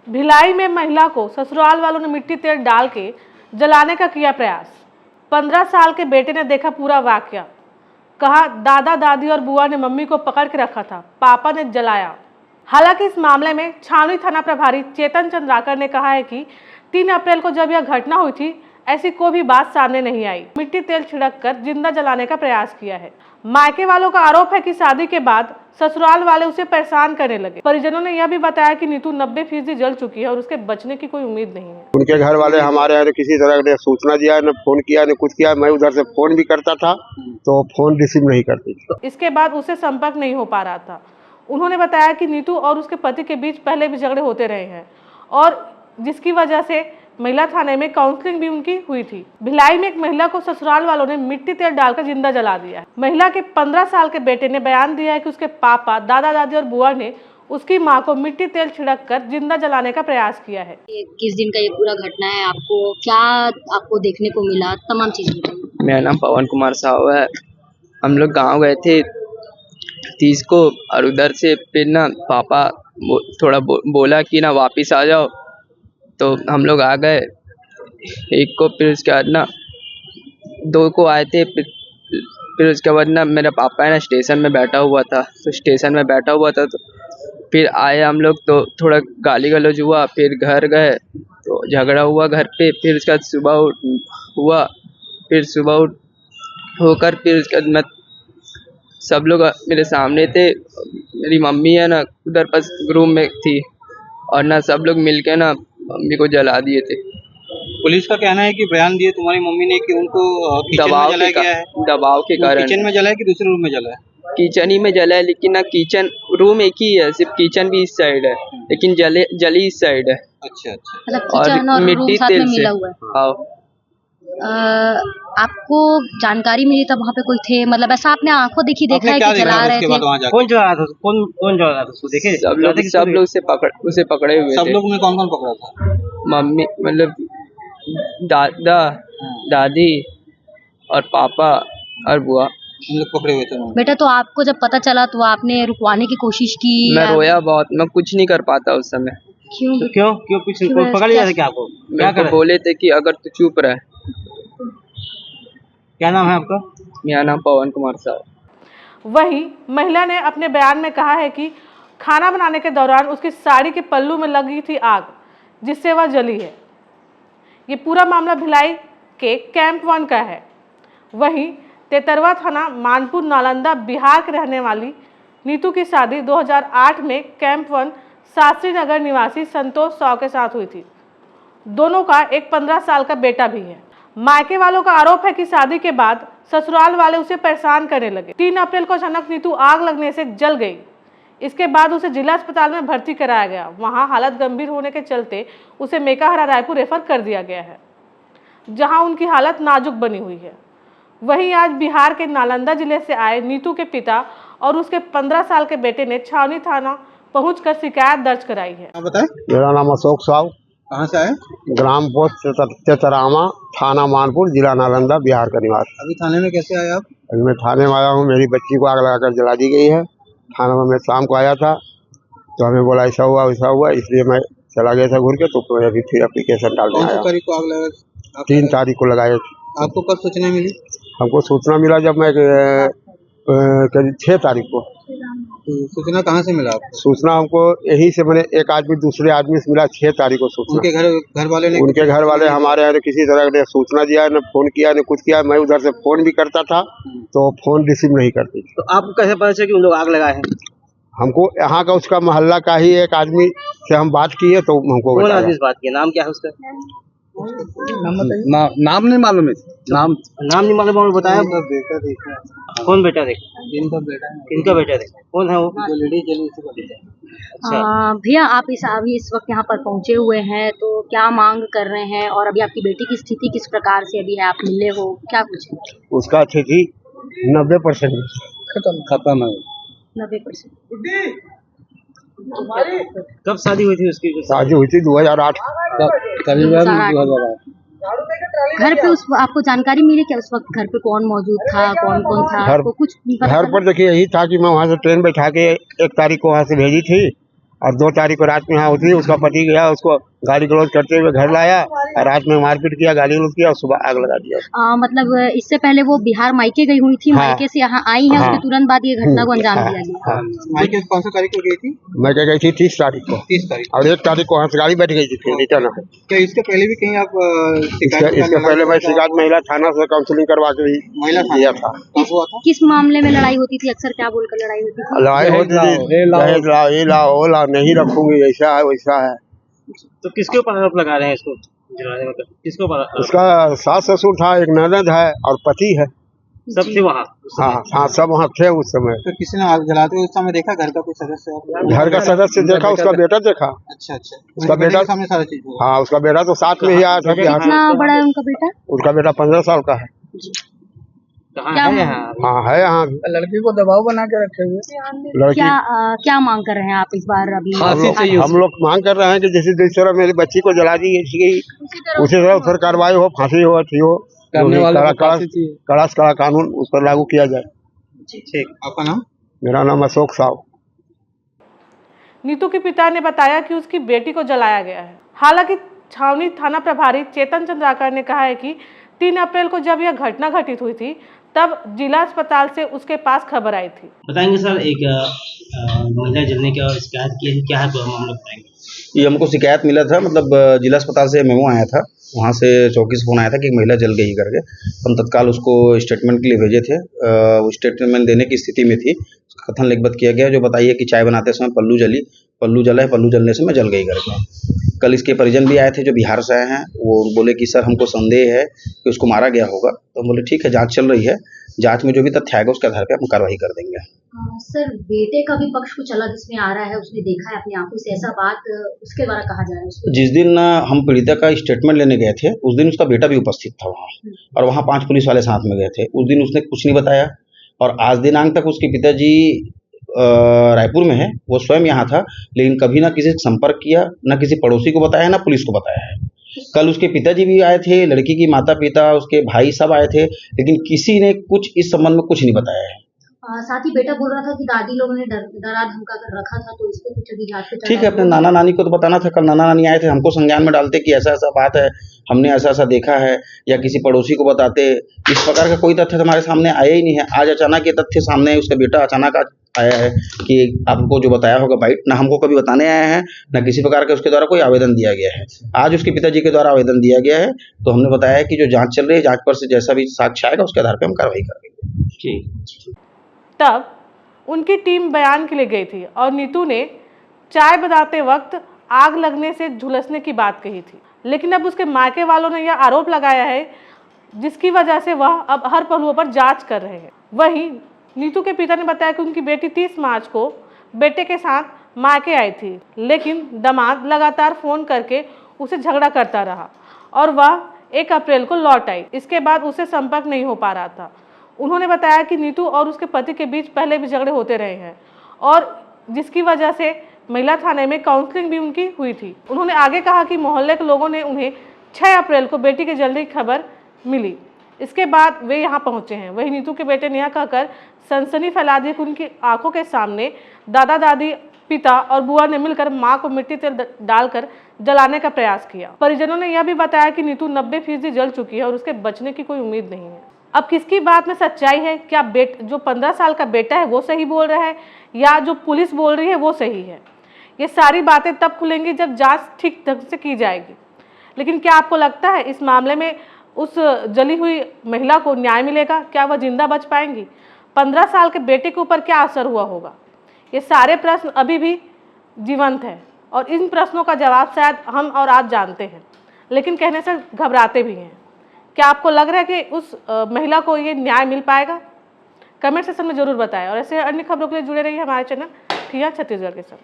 भिलाई में महिला को ससुराल वालों ने मिट्टी तेल डाल के जलाने का किया प्रयास। 15 साल के बेटे ने देखा पूरा वाकया। कहा दादा दादी और बुआ ने मम्मी को पकड़ के रखा था, पापा ने जलाया। हालांकि इस मामले में छावनी थाना प्रभारी चेतन चंद्राकर ने कहा है कि 3 अप्रैल को जब यह घटना हुई थी ऐसी कोई भी बात सामने नहीं आई। मिट्टी तेल छिड़क कर जिंदा जलाने का प्रयास किया है। मायके वालों का आरोप है कि शादी के बाद ससुराल वाले उसे परेशान करने लगे। परिजनों ने यह भी बताया कि नीतू 90% जल चुकी है और उसके बचने की कोई उम्मीद नहीं है। उनके घर वाले हमारे यहाँ किसी तरह ने सूचना दिया, न फोन किया, न कुछ किया। मैं उधर से फोन भी करता था तो फोन रिसीव नहीं करती थी। इसके बाद उसे संपर्क नहीं हो पा रहा था। उन्होंने बताया कि नीतू और उसके पति के बीच पहले भी झगड़े होते रहे हैं और जिसकी वजह से महिला थाने में काउंसलिंग भी उनकी हुई थी। भिलाई में एक महिला को ससुराल वालों ने मिट्टी तेल डालकर जिंदा जला दिया है। महिला के 15 साल के बेटे ने बयान दिया है कि उसके पापा, दादा दादी और बुआ ने उसकी मां को मिट्टी तेल छिड़क कर जिंदा जलाने का प्रयास किया है। किस दिन का ये पूरा घटना है, आपको क्या आपको देखने को मिला, तमाम चीजें बताइए। मेरा नाम पवन कुमार साहू है। हम लोग गांव गए थे 30 को और उधर से फिर ना पापा थोड़ा बोला कि ना वापिस आ जाओ, तो हम लोग आ गए। एक को, फिर उसके बाद ना 2 को आए थे। फिर उसके बाद ना मेरा पापा है ना स्टेशन में बैठा हुआ था, तो फिर आए हम लोग, तो थोड़ा गाली गलौज हुआ। फिर घर गए तो झगड़ा हुआ घर पे। फिर उसके बाद सुबह होकर फिर उसके बाद मैं सब लोग मेरे सामने थे। मेरी मम्मी है ना उधर पास रूम में थी और ना सब लोग मिलके ना मम्मी को जला दिए थे। पुलिस का कहना है कि बयान दिए तुम्हारी मम्मी ने कि उनको किचन में जलाया गया है। दबाव के कारण। किचन में जला है कि दूसरे रूम में जला है? किचन ही में जला है, लेकिन ना किचन रूम एक ही है, सिर्फ किचन भी इस साइड है, लेकिन जली इस साइड है। अच्छा, मतलब किचन और मिट्टी साथ तेल में से मिला हुआ है। हाँ। आपको जानकारी मिली तब वहाँ पे कोई थे, मतलब ऐसा आपने आंखों देखी देखा है कि जला रहे थे? कौन जला रहा था? कौन जला रहा था उसको देखे? सब लोग उसे पकड़े हुए थे। सब लोग में कौन कौन पकड़ा था? मम्मी, मतलब दादा दादी और पापा और बुआ, हम लोग पकड़े हुए थे। बेटा, तो आपको जब पता चला तो आपने रुकवाने की कोशिश की? मैं रोया बहुत, मैं कुछ नहीं कर पाता उस समय। क्यों? तो क्यों कुछ पकड़ लिया था क्या आपको? क्या कर बोले थे कि अगर तू चुप रहे। क्या नाम है आपका? मेरा नाम पवन कुमार साहब। वहीं महिला ने अपने बयान में कहा है कि खाना बनाने के दौरान उसकी साड़ी के पल्लू में लगी थी आग, जिससे वह जली है। ये पूरा मामला भिलाई के कैंप 1 का है। वहीं तेतरवा थाना मानपुर नालंदा बिहार के रहने वाली नीतू की शादी 2008 में कैंप 1 शास्त्री नगर निवासी संतोष साव के साथ हुई थी। दोनों का एक 15 साल का बेटा भी है। मायके वालों का आरोप है कि शादी के बाद ससुराल वाले उसे परेशान करने लगे। 3 अप्रैल को अचानक नीतू आग लगने से जल गई। इसके बाद उसे जिला अस्पताल में भर्ती कराया गया। वहां हालत गंभीर होने के चलते उसे मेकाहारा रायपुर रेफर कर दिया गया है, जहां उनकी हालत नाजुक बनी हुई है। वहीं आज बिहार के नालंदा जिले से आए नीतू के पिता और उसके 15 साल के बेटे ने छावनी थाना पहुंचकर शिकायत दर्ज कराई है। मेरा नाम अशोक साहू। कहाँ से आए? ग्राम पोस्ट तेतरामा, थाना मानपुर, जिला नालंदा, बिहार का निवासी। अभी थाने में कैसे आए आप? अभी मैं थाने में आया हूँ। मेरी बच्ची को आग लगाकर जला दी गई है। थाना में मैं शाम को आया था तो हमें बोला ऐसा हुआ वैसा हुआ, इसलिए मैं चला गया था घूर के। तो मैं अभी फिर एप्लीकेशन डालने आया। 3 तारीख को लगाए। आपको कब सूचना मिली? हमको सूचना मिला जब मैं करीब 6 तारीख को। सूचना कहाँ से मिला आपको? सूचना हमको यही से, मैंने एक आदमी दूसरे आदमी से मिला। 6 तारीख को सूचना। उनके घर वाले हमारे यहाँ किसी तरह ने सूचना दिया, न फोन किया, न कुछ किया। मैं उधर से फोन भी करता था तो फोन रिसीव नहीं करती। तो आपको कैसे पता चला कि उन लोग आग लगाए हैं? हमको यहाँ का उसका मोहल्ला का ही एक आदमी से हम बात किए तो हमको कौन आदमी से बात किया? नाम क्या है उसका? नाम नहीं मालूम है। नाम नहीं मालूम। बताया बेटा देखा। कौन बेटा देखा? इनका बेटा देखा। कौन है वो? भैया, आप अभी इस वक्त यहाँ पर पहुँचे हुए हैं, तो क्या मांग कर रहे हैं और अभी आपकी बेटी की स्थिति किस प्रकार से अभी है? आप मिले हो क्या कुछ? उसका स्थिति 90% खत्म है। 90%। कब शादी हुई थी उसकी? शादी हुई थी 2008। घर पे आपको जानकारी मिली क्या उस वक्त घर पे कौन मौजूद था, कौन कौन था? घर कुछ घर पर देखिए यही था कि मैं वहाँ से ट्रेन बैठा के 1 तारीख को वहाँ से भेजी थी और 2 तारीख को रात में यहाँ उतरी, उसका पति गया उसको गाली गलौज करते हुए घर लाया और रात में मारपीट किया, गाली गलौज किया और सुबह आग लगा दिया। मतलब इससे पहले वो बिहार मायके गई हुई थी, हाँ। मायके से यहाँ आई है, हाँ। उसके तुरंत बाद ये घटना को अंजाम दिया गया। हाँ। मायके कौन सी तारीख को गई थी? मैं क्या गई थी 30 तारीख को, 30 तारीख और 1 तारीख को हंस गाड़ी बैठ गई थी, फिर रिटर्न है। क्या इसके पहले भी कहीं आप इसके पहले मैं शिकायत महिला थाना से काउंसलिंग करवा के भी महिला दिया था। कब हुआ था? किस मामले में लड़ाई होती थी, अक्सर क्या बोलकर लड़ाई होती थी? लड़ाई होती थी, दहेज लाओ, ये लाओ, वो लाओ, नहीं रखूंगी, ऐसा है वैसा है। तो किसके ऊपर आरोप लगा रहे हैं इसको जलाने में? किसके ऊपर उसका सास ससुर था, एक ननद है और पति है। सब थे वहाँ? हाँ हाँ, सब वहाँ थे उस समय। तो किसी ने आग जलाते हुए उस समय देखा? घर का कोई सदस्य? घर का सदस्य देखा, उसका बेटा देखा। अच्छा अच्छा, उसका बेटा सामने सारा चीज हुआ। हाँ, उसका बेटा तो साथ में ही आया था कि हाँ, कितना बड़ा है उनका बेटा? उनका बेटा 15 साल का है। कहाँ क्या है यहाँ? हाँ है यहाँ। लड़की को दबाव बना के रखे हुए। लड़की क्या मांग कर रहे हैं आप इस बार? अभी हम लोग मांग कर रहे हैं कि जिस तरह मेरी बच्ची को जला दी गई उसी तरह उस पर कार्रवाई हो, फांसी हो, अच्छी हो, कड़ा से कड़ा कानून उस पर लागू किया जाए। ठीक, आपका नाम? मेरा नाम अशोक साव। नीतू के पिता ने बताया कि उसकी बेटी को जलाया गया है। हालांकि छावनी थाना प्रभारी चेतन चंद्राकर ने कहा है कि 3 अप्रैल को जब यह घटना घटित हुई थी तब जिला अस्पताल से उसके पास खबर आई थी। बताएंगे सर, एक महिला जलने की शिकायत की है, क्या है पूरा मामला बताएंगे? ये हमको शिकायत मिला था, मतलब जिला अस्पताल से मेमो आया था, वहाँ से चौकी से फोन आया था कि एक महिला जल गई करके। हम तत्काल उसको स्टेटमेंट के लिए भेजे थे। वो स्टेटमेंट देने की स्थिति में थी। उसका कथन लिखित किया गया जो बताइए कि चाय बनाते समय पल्लू जला है, पल्लू जलने से मैं जल गई करके। कल इसके परिजन भी आए थे जो बिहार से आए हैं। वो बोले कि सर हमको संदेह है कि उसको मारा गया होगा। तो हम बोले ठीक है, जाँच चल रही है, जाँच में जो भी तथ्य आएगा उसके आधार पर हम कार्रवाई कर देंगे। सर, बेटे का भी पक्ष कुछ अलग इसमें आ रहा है, उसने देखा है अपनी आंखों से, ऐसा बात उसके द्वारा कहा जा रहा है उसको। जिस दिन हम पीड़िता का स्टेटमेंट लेने गए थे उस दिन उसका बेटा भी उपस्थित था वहाँ, और वहाँ 5 पुलिस वाले साथ में गए थे। उस दिन उसने कुछ नहीं बताया, और आज दिनांक तक उसके पिताजी रायपुर में है, वो स्वयं यहाँ था, लेकिन कभी ना किसी से संपर्क किया, ना किसी पड़ोसी को बताया, ना पुलिस को बताया है। कल उसके पिताजी भी आए थे, लड़की की माता पिता, उसके भाई सब आए थे, लेकिन किसी ने कुछ इस संबंध में कुछ नहीं बताया है। साथ ही बेटा बोल रहा था कि दादी लोगों ने डरा धमका कर रखा था, तो इस पे कुछ अभी जांच ठीक है, अपने नाना नानी को तो बताना था। कल नाना नानी आए थे, हमको संज्ञान में डालते कि ऐसा ऐसा बात है, हमने ऐसा ऐसा देखा है, या किसी पड़ोसी को बताते। इस प्रकार का कोई तथ्य हमारे सामने आया ही नहीं है। आज अचानक ये तथ्य सामने है, उसका बेटा अचानक आया है कि आपको जो बताया होगा बाइट, ना हमको कभी बताने आया है, ना किसी प्रकार का उसके द्वारा कोई आवेदन दिया गया है। आज उसके पिताजी के द्वारा आवेदन दिया गया है, तो हमने बताया है कि जो जाँच चल रही है, जाँच पर से जैसा भी साक्ष्य आएगा उसके आधार पर हम कार्रवाई करेंगे। तब उनकी टीम बयान के लिए गई थी और नीतू ने चाय बनाते वक्त आग लगने से झुलसने की बात कही थी। लेकिन अब उसके मायके वालों ने यह आरोप लगाया है, जिसकी वजह से वह अब हर पहलुओं पर जांच कर रहे हैं। वहीं नीतू के पिता ने बताया कि उनकी बेटी 30 मार्च को बेटे के साथ मायके आई थी, लेकिन दामाद लगातार फ़ोन करके उसे झगड़ा करता रहा और वह 1 अप्रैल को लौट आई। इसके बाद उससे संपर्क नहीं हो पा रहा था। उन्होंने बताया कि नीतू और उसके पति के बीच पहले भी झगड़े होते रहे हैं और जिसकी वजह से महिला थाने में काउंसलिंग भी उनकी हुई थी। उन्होंने आगे कहा कि मोहल्ले के लोगों ने उन्हें 6 अप्रैल को बेटी के जल्दी खबर मिली, इसके बाद वे यहाँ पहुँचे हैं। वहीं नीतू के बेटे ने यह कहकर सनसनी फैला दी कि उनकी आंखों के सामने दादा दादी, पिता और बुआ ने मिलकर मां को मिट्टी तेल डालकर जलाने का प्रयास किया। परिजनों ने यह भी बताया कि नीतू 90% जल चुकी है और उसके बचने की कोई उम्मीद नहीं है। अब किसकी बात में सच्चाई है? क्या जो 15 साल का बेटा है वो सही बोल रहा है या जो पुलिस बोल रही है वो सही है? ये सारी बातें तब खुलेंगी जब जांच ठीक ढंग से की जाएगी। लेकिन क्या आपको लगता है इस मामले में उस जली हुई महिला को न्याय मिलेगा? क्या वह जिंदा बच पाएंगी? 15 साल के बेटे के ऊपर क्या असर हुआ होगा? ये सारे प्रश्न अभी भी जीवंत हैं और इन प्रश्नों का जवाब शायद हम और आप जानते हैं, लेकिन कहने से घबराते भी हैं। क्या आपको लग रहा है कि उस महिला को ये न्याय मिल पाएगा? कमेंट सेक्शन में जरूर बताएं और ऐसे अन्य खबरों के लिए जुड़े रहिए हमारे चैनल ठिया छत्तीसगढ़ के साथ।